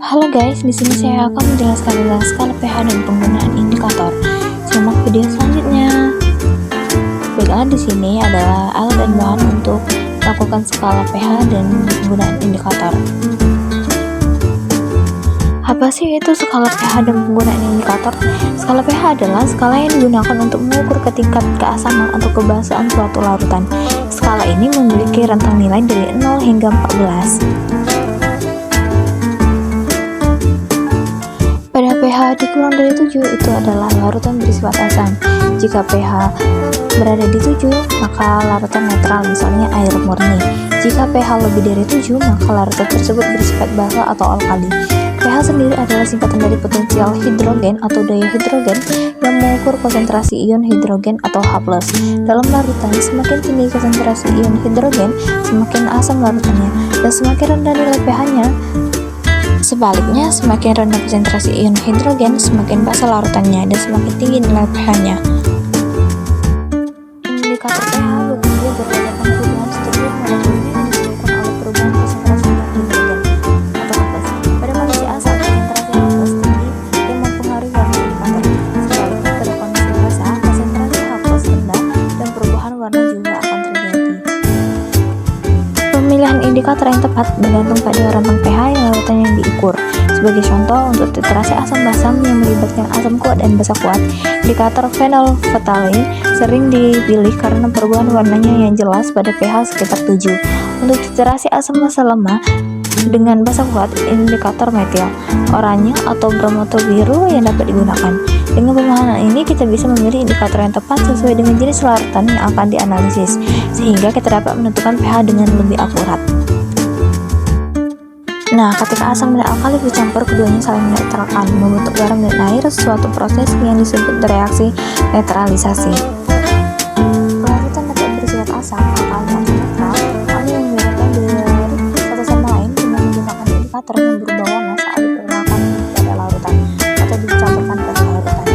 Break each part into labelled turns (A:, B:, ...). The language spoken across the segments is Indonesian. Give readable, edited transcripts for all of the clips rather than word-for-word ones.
A: Halo guys, di sini saya akan menjelaskan tentang skala pH dan penggunaan indikator. Simak video selanjutnya. Baiklah, di sini adalah alat dan bahan untuk melakukan skala pH dan penggunaan indikator. Apa sih itu skala pH dan penggunaan indikator? Skala pH adalah skala yang digunakan untuk mengukur tingkat keasaman atau kebasaan suatu larutan. Skala ini memiliki rentang nilai dari 0 hingga 14. Pada pH dikurang dari 7 itu adalah larutan bersifat asam. Jika pH berada di 7, maka larutan netral, misalnya air murni. Jika pH lebih dari 7, maka larutan tersebut bersifat basa atau alkali. pH sendiri adalah singkatan dari potensial hidrogen atau daya hidrogen yang mengukur konsentrasi ion hidrogen atau H+. Dalam larutan, semakin tinggi konsentrasi ion hidrogen, semakin asam larutannya, dan semakin rendah nilai pH-nya. Sebaliknya, semakin rendah konsentrasi ion hidrogen, semakin basa larutannya, dan semakin tinggi nilai pH-nya. Indikator pH bekerja berdasarkan perubahan struktur molekul yang disebabkan oleh perubahan konsentrasi ion hidrogen atau H+. Pada manusia asam, konsentrasi H+ tinggi yang mempengaruhi warna indikator. Sebaliknya, pada kondisi basa, konsentrasi H+ rendah dan perubahan warna juga akan terjadi. Pemilihan indikator yang tepat bergantung pada rentang pH yang larutan yang diukur. Sebagai contoh, untuk titrasi asam-basam yang melibatkan asam kuat dan basa kuat, indikator phenolphthalein sering dipilih karena perubahan warnanya yang jelas pada pH sekitar 7. Untuk titrasi asam-basa lemah dengan basa kuat, indikator metil, oranye atau bromoto biru yang dapat digunakan. Dengan pemahaman ini, kita bisa memilih indikator yang tepat sesuai dengan jenis larutan yang akan dianalisis, sehingga kita dapat menentukan pH dengan lebih akurat. Nah, ketika asam dan alkali bercampur, keduanya saling menetralkan, membentuk garam dan air, suatu proses yang disebut reaksi netralisasi. Larutan dapat bersifat asam, alkali, atau netral. Hal yang membedakan dari satu sama lain dengan menggunakan indikator yang berubah warna saat diperkenalkan pada larutan atau dicampurkan pada larutan.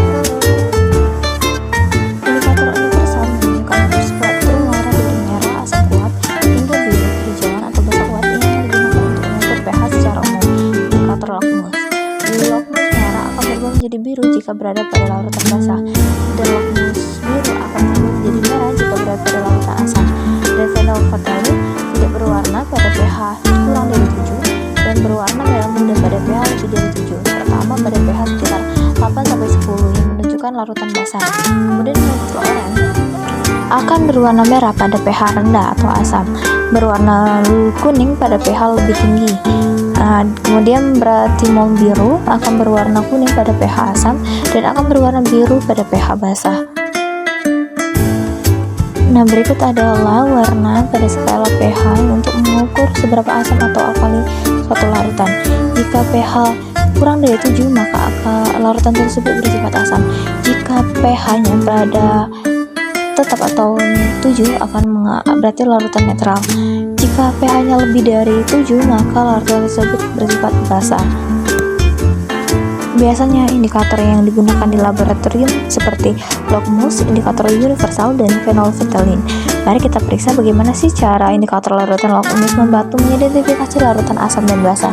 A: Indikator universal menunjukkan spektrum warna dari merah asam kuat hingga biru kehijauan atau basa kuat yang digunakan untuk mengukur pH secara umum. Indikator lakmus. Lakmus merah akan berubah menjadi biru jika berada pada larutan basah, dan lakmus biru akan berubah menjadi merah jika berada pada larutan asam. Dan phenolphthalein tidak berwarna pada pH kurang dari 7 dan berwarna merah muda pada pH lebih dari 7, terutama pada pH sekitar 8-10 yang menunjukkan larutan basah. Kemudian methyl orange akan berwarna merah pada pH rendah atau asam, berwarna kuning pada pH lebih tinggi. Kemudian bratimol biru akan berwarna kuning pada pH asam dan akan berwarna biru pada pH basah. Nah, berikut adalah warna pada skala pH untuk mengukur seberapa asam atau alkali suatu larutan. Jika pH kurang dari 7, maka larutan tersebut bersifat asam. Jika pH-nya berada tetap atau 7, berarti larutan netral. Jika pH-nya lebih dari 7, maka larutan tersebut bersifat basa. Biasanya indikator yang digunakan di laboratorium seperti lakmus, indikator universal, dan phenolphthalein. Mari kita periksa bagaimana sih cara indikator larutan lakmus membantu mengidentifikasi larutan asam dan basa.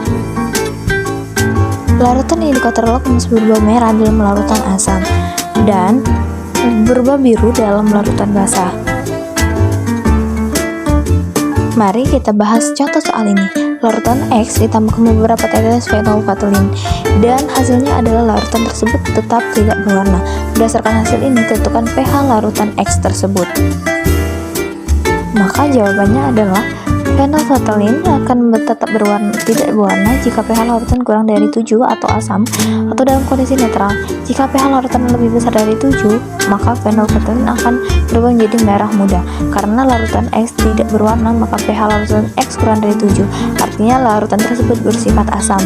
A: Larutan indikator lakmus berubah merah dalam larutan asam dan berubah biru dalam larutan basah. Mari kita bahas contoh soal ini. Larutan X ditambahkan beberapa tetes phenolphthalein dan hasilnya adalah larutan tersebut tetap tidak berwarna. Berdasarkan hasil ini, tentukan pH larutan X tersebut. Maka jawabannya adalah phenolphthalein akan tetap tidak berwarna jika pH larutan kurang dari 7 atau asam atau dalam kondisi netral. Jika pH larutan lebih besar dari 7, maka phenolphthalein akan berubah menjadi merah muda. Karena larutan X tidak berwarna, maka pH larutan X kurang dari 7, artinya larutan tersebut bersifat asam.